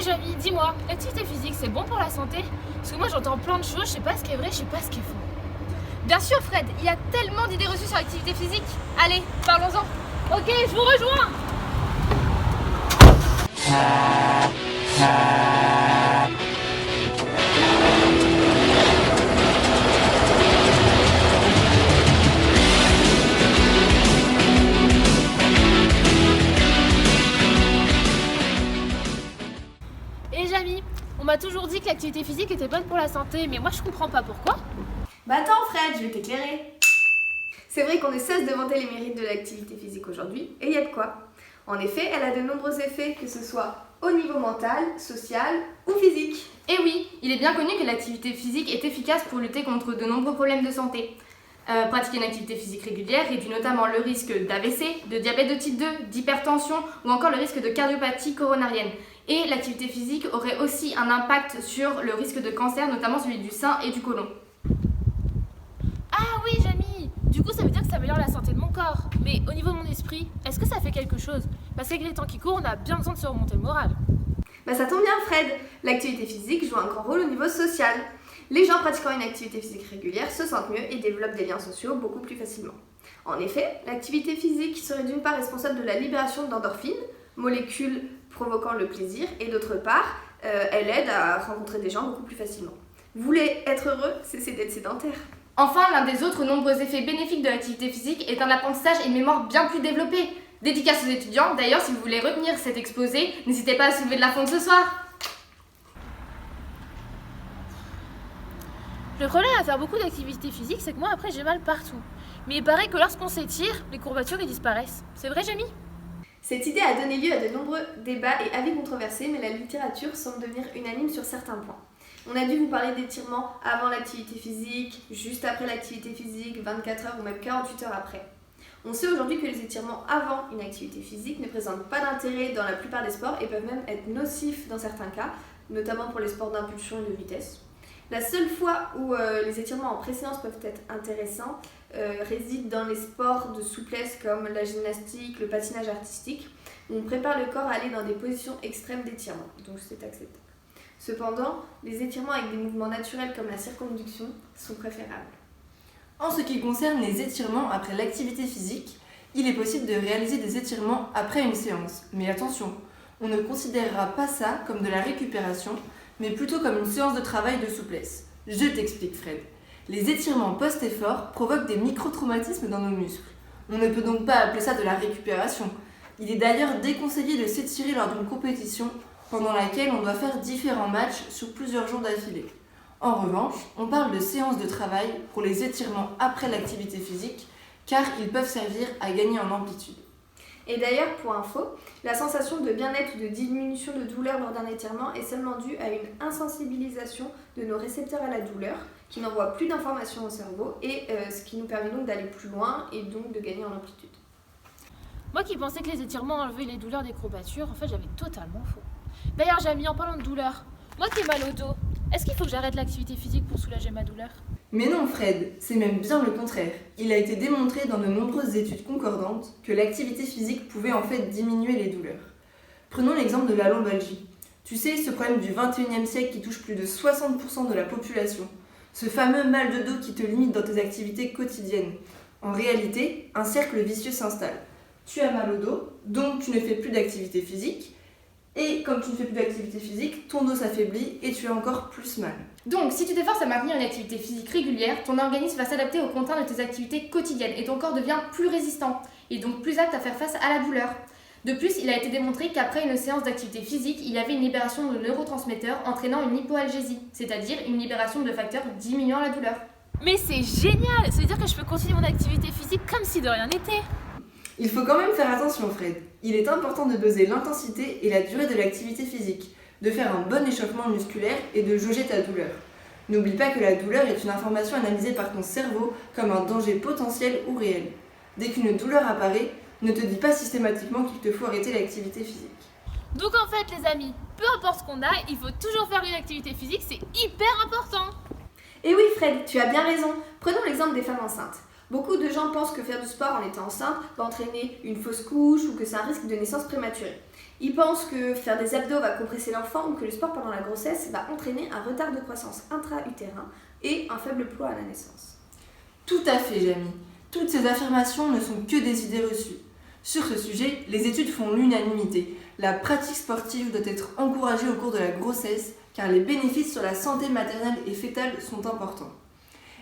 Jamie, dis-moi, l'activité physique c'est bon pour la santé? Parce que moi j'entends plein de choses, je sais pas ce qui est vrai, je sais pas ce qui est faux. Bien sûr Fred, il y a tellement d'idées reçues sur l'activité physique. Allez, parlons-en. Ok, je vous rejoins. Et Jamie, on m'a toujours dit que l'activité physique était bonne pour la santé, mais moi je comprends pas pourquoi. Bah attends Fred, je vais t'éclairer. C'est vrai qu'on ne cesse de vanter les mérites de l'activité physique aujourd'hui, et il y a de quoi. En effet, elle a de nombreux effets, que ce soit au niveau mental, social ou physique. Et oui, il est bien connu que l'activité physique est efficace pour lutter contre de nombreux problèmes de santé. Pratiquer une activité physique régulière réduit notamment le risque d'AVC, de diabète de type 2, d'hypertension ou encore le risque de cardiopathie coronarienne. Et l'activité physique aurait aussi un impact sur le risque de cancer, notamment celui du sein et du côlon. Ah oui Jamie, du coup ça veut dire que ça améliore la santé de mon corps. Mais au niveau de mon esprit, est-ce que ça fait quelque chose? Parce qu'avec les temps qui courent, on a bien besoin de se remonter le moral. Bah ça tombe bien Fred, l'activité physique joue un grand rôle au niveau social. Les gens pratiquant une activité physique régulière se sentent mieux et développent des liens sociaux beaucoup plus facilement. En effet, l'activité physique serait d'une part responsable de la libération d'endorphines, molécules provoquant le plaisir, et d'autre part, elle aide à rencontrer des gens beaucoup plus facilement. Vous voulez être heureux, cessez d'être sédentaire. Enfin, l'un des autres nombreux effets bénéfiques de l'activité physique est un apprentissage et une mémoire bien plus développée. Dédicace aux étudiants, d'ailleurs si vous voulez retenir cet exposé, n'hésitez pas à soulever de la fonte ce soir. Le problème à faire beaucoup d'activités physiques, c'est que moi après j'ai mal partout. Mais il paraît que lorsqu'on s'étire, les courbatures y disparaissent. C'est vrai Jamie? Cette idée a donné lieu à de nombreux débats et avis controversés, mais la littérature semble devenir unanime sur certains points. On a dû vous parler d'étirements avant l'activité physique, juste après l'activité physique, 24 heures ou même 48 heures après. On sait aujourd'hui que les étirements avant une activité physique ne présentent pas d'intérêt dans la plupart des sports et peuvent même être nocifs dans certains cas, notamment pour les sports d'impulsion et de vitesse. La seule fois où les étirements en préséance peuvent être intéressants réside dans les sports de souplesse comme la gymnastique, le patinage artistique, où on prépare le corps à aller dans des positions extrêmes d'étirement, donc c'est acceptable. Cependant, les étirements avec des mouvements naturels comme la circonduction sont préférables. En ce qui concerne les étirements après l'activité physique, il est possible de réaliser des étirements après une séance. Mais attention, on ne considérera pas ça comme de la récupération, mais plutôt comme une séance de travail de souplesse. Je t'explique Fred. Les étirements post-effort provoquent des micro-traumatismes dans nos muscles. On ne peut donc pas appeler ça de la récupération. Il est d'ailleurs déconseillé de s'étirer lors d'une compétition pendant laquelle on doit faire différents matchs sur plusieurs jours d'affilée. En revanche, on parle de séances de travail pour les étirements après l'activité physique, car ils peuvent servir à gagner en amplitude. Et d'ailleurs, pour info, la sensation de bien-être ou de diminution de douleur lors d'un étirement est seulement due à une insensibilisation de nos récepteurs à la douleur, qui n'envoient plus d'informations au cerveau, et ce qui nous permet donc d'aller plus loin et donc de gagner en amplitude. Moi qui pensais que les étirements enlevaient les douleurs des courbatures, en fait j'avais totalement faux. D'ailleurs Jamie, en parlant de douleur, moi qui ai mal au dos, est-ce qu'il faut que j'arrête l'activité physique pour soulager ma douleur? Mais non Fred, c'est même bien le contraire. Il a été démontré dans de nombreuses études concordantes que l'activité physique pouvait en fait diminuer les douleurs. Prenons l'exemple de la lombalgie. Tu sais, ce problème du 21e siècle qui touche plus de 60% de la population. Ce fameux mal de dos qui te limite dans tes activités quotidiennes. En réalité, un cercle vicieux s'installe. Tu as mal au dos, donc tu ne fais plus d'activité physique. Et comme tu ne fais plus d'activité physique, ton dos s'affaiblit et tu as encore plus mal. Donc, si tu t'efforces à maintenir une activité physique régulière, ton organisme va s'adapter aux contraintes de tes activités quotidiennes et ton corps devient plus résistant et donc plus apte à faire face à la douleur. De plus, il a été démontré qu'après une séance d'activité physique, il y avait une libération de neurotransmetteurs entraînant une hypoalgésie, c'est-à-dire une libération de facteurs diminuant la douleur. Mais c'est génial! Ça veut dire que je peux continuer mon activité physique comme si de rien n'était. Il faut quand même faire attention Fred. Il est important de doser l'intensité et la durée de l'activité physique, de faire un bon échauffement musculaire et de jauger ta douleur. N'oublie pas que la douleur est une information analysée par ton cerveau comme un danger potentiel ou réel. Dès qu'une douleur apparaît, ne te dis pas systématiquement qu'il te faut arrêter l'activité physique. Donc en fait les amis, peu importe ce qu'on a, il faut toujours faire une activité physique, c'est hyper important. Et oui Fred, tu as bien raison. Prenons l'exemple des femmes enceintes. Beaucoup de gens pensent que faire du sport en étant enceinte va entraîner une fausse couche ou que c'est un risque de naissance prématurée. Ils pensent que faire des abdos va compresser l'enfant ou que le sport pendant la grossesse va entraîner un retard de croissance intra-utérin et un faible poids à la naissance. Tout à fait, Jamie. Toutes ces affirmations ne sont que des idées reçues. Sur ce sujet, les études font l'unanimité. La pratique sportive doit être encouragée au cours de la grossesse car les bénéfices sur la santé maternelle et fœtale sont importants.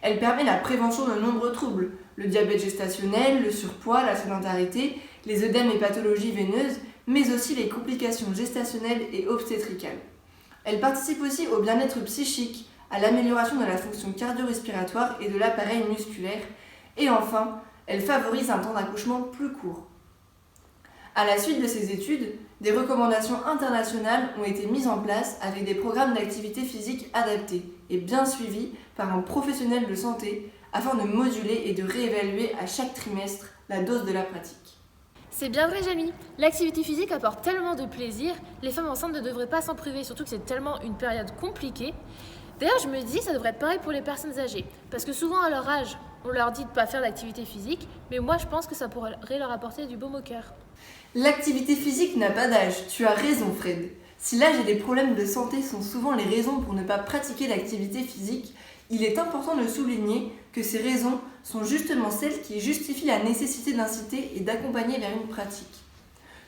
Elle permet la prévention de nombreux troubles, le diabète gestationnel, le surpoids, la sédentarité, les œdèmes et pathologies veineuses, mais aussi les complications gestationnelles et obstétricales. Elle participe aussi au bien-être psychique, à l'amélioration de la fonction cardio-respiratoire et de l'appareil musculaire, et enfin, elle favorise un temps d'accouchement plus court. À la suite de ces études, des recommandations internationales ont été mises en place avec des programmes d'activité physique adaptés et bien suivis par un professionnel de santé afin de moduler et de réévaluer à chaque trimestre la dose de la pratique. C'est bien vrai, Jamie. L'activité physique apporte tellement de plaisir, les femmes enceintes ne devraient pas s'en priver, surtout que c'est tellement une période compliquée. D'ailleurs, je me dis, ça devrait être pareil pour les personnes âgées, parce que souvent à leur âge, on leur dit de ne pas faire d'activité physique, mais moi je pense que ça pourrait leur apporter du baume au cœur. L'activité physique n'a pas d'âge, tu as raison Fred. Si l'âge et les problèmes de santé sont souvent les raisons pour ne pas pratiquer l'activité physique, il est important de souligner que ces raisons sont justement celles qui justifient la nécessité d'inciter et d'accompagner vers une pratique.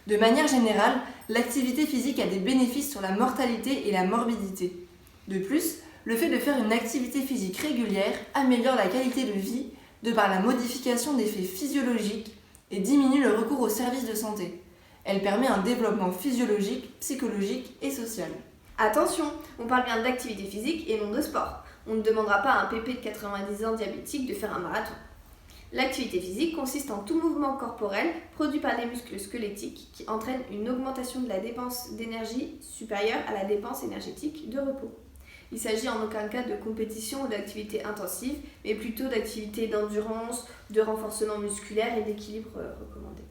De manière générale, l'activité physique a des bénéfices sur la mortalité et la morbidité. De plus, le fait de faire une activité physique régulière améliore la qualité de vie de par la modification des faits physiologiques et diminue le recours aux services de santé. Elle permet un développement physiologique, psychologique et social. Attention, on parle bien d'activité physique et non de sport. On ne demandera pas à un pépé de 90 ans diabétique de faire un marathon. L'activité physique consiste en tout mouvement corporel produit par les muscles squelettiques qui entraîne une augmentation de la dépense d'énergie supérieure à la dépense énergétique de repos. Il s'agit en aucun cas de compétition ou d'activité intensive, mais plutôt d'activité d'endurance, de renforcement musculaire et d'équilibre recommandé.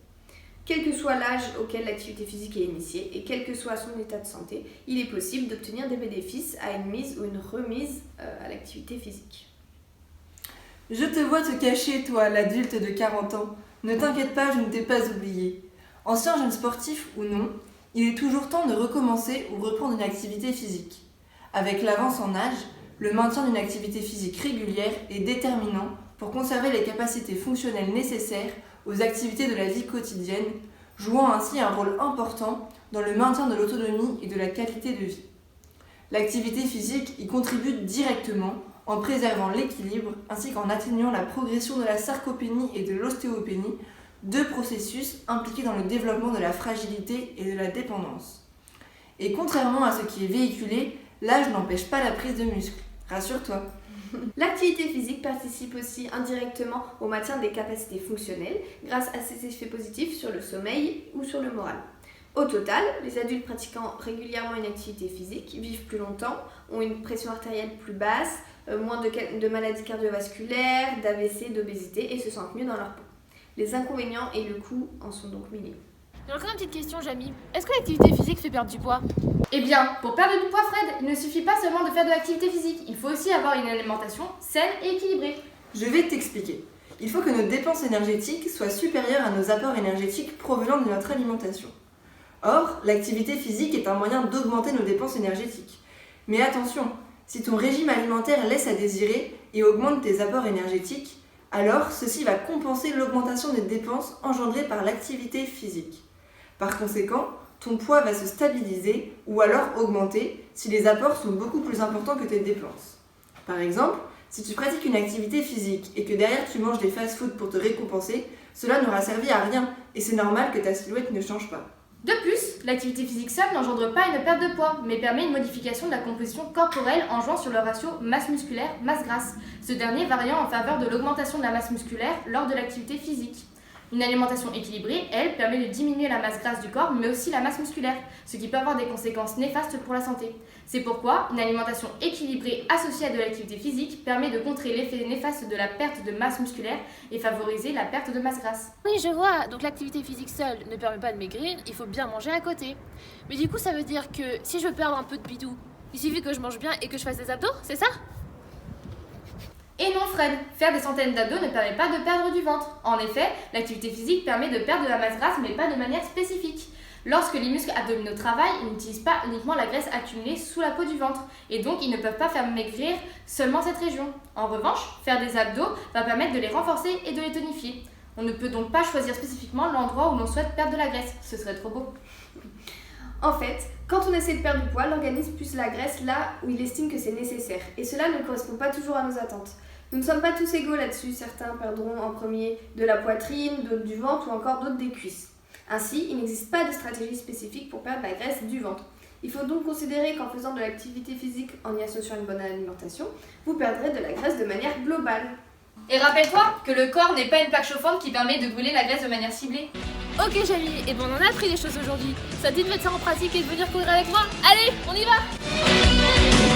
Quel que soit l'âge auquel l'activité physique est initiée et quel que soit son état de santé, il est possible d'obtenir des bénéfices à une mise ou une remise à l'activité physique. Je te vois te cacher, toi, l'adulte de 40 ans. Ne t'inquiète pas, je ne t'ai pas oublié. Ancien jeune sportif ou non, il est toujours temps de recommencer ou reprendre une activité physique. Avec l'avance en âge, le maintien d'une activité physique régulière est déterminant pour conserver les capacités fonctionnelles nécessaires aux activités de la vie quotidienne, jouant ainsi un rôle important dans le maintien de l'autonomie et de la qualité de vie. L'activité physique y contribue directement en préservant l'équilibre ainsi qu'en atténuant la progression de la sarcopénie et de l'ostéopénie, deux processus impliqués dans le développement de la fragilité et de la dépendance. Et contrairement à ce qui est véhiculé, l'âge n'empêche pas la prise de muscle. Rassure-toi. L'activité physique participe aussi indirectement au maintien des capacités fonctionnelles grâce à ses effets positifs sur le sommeil ou sur le moral. Au total, les adultes pratiquant régulièrement une activité physique vivent plus longtemps, ont une pression artérielle plus basse, moins de maladies cardiovasculaires, d'AVC, d'obésité et se sentent mieux dans leur peau. Les inconvénients et le coût en sont donc minimes. J'ai encore une petite question, Jamie. Est-ce que l'activité physique fait perdre du poids? Eh bien, pour perdre du poids, Fred, il ne suffit pas seulement de faire de l'activité physique, il faut aussi avoir une alimentation saine et équilibrée. Je vais t'expliquer. Il faut que nos dépenses énergétiques soient supérieures à nos apports énergétiques provenant de notre alimentation. Or, l'activité physique est un moyen d'augmenter nos dépenses énergétiques. Mais attention, si ton régime alimentaire laisse à désirer et augmente tes apports énergétiques, alors ceci va compenser l'augmentation des dépenses engendrées par l'activité physique. Par conséquent, ton poids va se stabiliser ou alors augmenter si les apports sont beaucoup plus importants que tes dépenses. Par exemple, si tu pratiques une activité physique et que derrière tu manges des fast-foods pour te récompenser, cela n'aura servi à rien et c'est normal que ta silhouette ne change pas. De plus, l'activité physique seule n'engendre pas une perte de poids, mais permet une modification de la composition corporelle en jouant sur le ratio masse musculaire-masse grasse, ce dernier variant en faveur de l'augmentation de la masse musculaire lors de l'activité physique. Une alimentation équilibrée, elle, permet de diminuer la masse grasse du corps, mais aussi la masse musculaire, ce qui peut avoir des conséquences néfastes pour la santé. C'est pourquoi une alimentation équilibrée associée à de l'activité physique permet de contrer l'effet néfaste de la perte de masse musculaire et favoriser la perte de masse grasse. Oui, je vois. Donc l'activité physique seule ne permet pas de maigrir, il faut bien manger à côté. Mais du coup, ça veut dire que si je veux perdre un peu de bidou, il suffit que je mange bien et que je fasse des abdos, c'est ça? Et non Fred, faire des centaines d'abdos ne permet pas de perdre du ventre. En effet, l'activité physique permet de perdre de la masse grasse mais pas de manière spécifique. Lorsque les muscles abdominaux travaillent, ils n'utilisent pas uniquement la graisse accumulée sous la peau du ventre et donc ils ne peuvent pas faire maigrir seulement cette région. En revanche, faire des abdos va permettre de les renforcer et de les tonifier. On ne peut donc pas choisir spécifiquement l'endroit où l'on souhaite perdre de la graisse, ce serait trop beau. En fait, quand on essaie de perdre du poids, l'organisme pousse la graisse là où il estime que c'est nécessaire. Et cela ne correspond pas toujours à nos attentes. Nous ne sommes pas tous égaux là-dessus. Certains perdront en premier de la poitrine, d'autres du ventre ou encore d'autres des cuisses. Ainsi, il n'existe pas de stratégie spécifique pour perdre la graisse du ventre. Il faut donc considérer qu'en faisant de l'activité physique en y associant une bonne alimentation, vous perdrez de la graisse de manière globale. Et rappelle-toi que le corps n'est pas une plaque chauffante qui permet de brûler la graisse de manière ciblée. Ok Jamie, et bon on en a appris des choses aujourd'hui. Ça te dit de mettre ça en pratique et de venir courir avec moi? Allez, on y va!